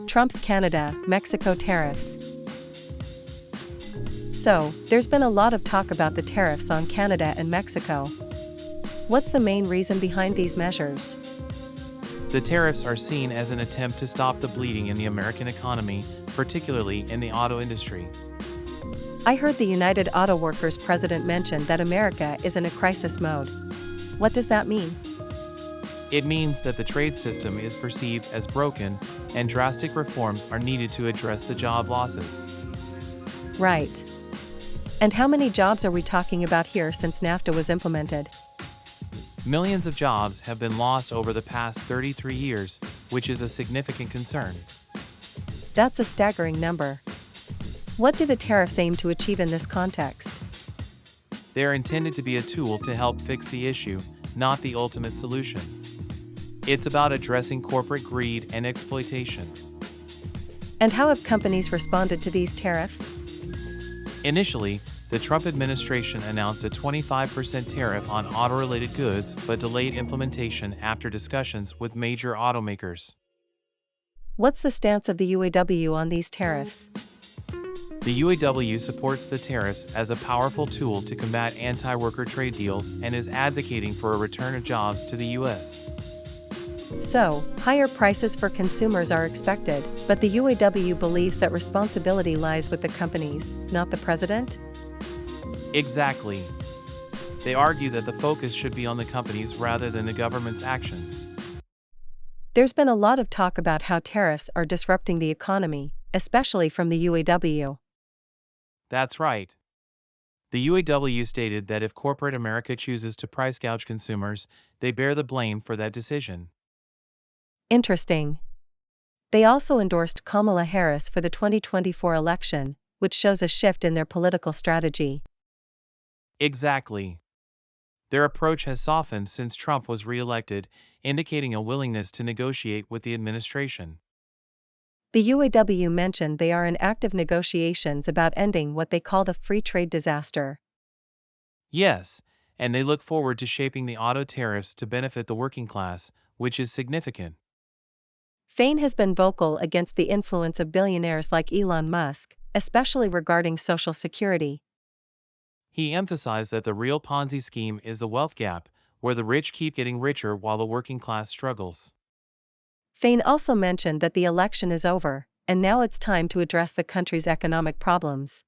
Trump's Canada-Mexico tariffs. So, there's been a lot of talk about the tariffs on Canada and Mexico. What's the main reason behind these measures? The tariffs are seen as an attempt to stop the bleeding in the American economy, particularly in the auto industry. I heard the United Auto Workers president mention that America is in a crisis mode. What does that mean? It means that the trade system is perceived as broken, and drastic reforms are needed to address the job losses. Right. And how many jobs are we talking about here since NAFTA was implemented? Millions of jobs have been lost over the past 33 years, which is a significant concern. That's a staggering number. What do the tariffs aim to achieve in this context? They are intended to be a tool to help fix the issue, not the ultimate solution. It's about addressing corporate greed and exploitation. And how have companies responded to these tariffs? Initially, the Trump administration announced a 25% tariff on auto-related goods but delayed implementation after discussions with major automakers. What's the stance of the UAW on these tariffs? The UAW supports the tariffs as a powerful tool to combat anti-worker trade deals and is advocating for a return of jobs to the U.S. So, higher prices for consumers are expected, but the UAW believes that responsibility lies with the companies, not the president? Exactly. They argue that the focus should be on the companies rather than the government's actions. There's been a lot of talk about how tariffs are disrupting the economy, especially from the UAW. That's right. The UAW stated that if corporate America chooses to price gouge consumers, they bear the blame for that decision. Interesting. They also endorsed Kamala Harris for the 2024 election, which shows a shift in their political strategy. Exactly. Their approach has softened since Trump was re-elected, indicating a willingness to negotiate with the administration. The UAW mentioned they are in active negotiations about ending what they call the free trade disaster. Yes, and they look forward to shaping the auto tariffs to benefit the working class, which is significant. Fain has been vocal against the influence of billionaires like Elon Musk, especially regarding Social Security. He emphasized that the real Ponzi scheme is the wealth gap, where the rich keep getting richer while the working class struggles. Fain also mentioned that the election is over, and now it's time to address the country's economic problems.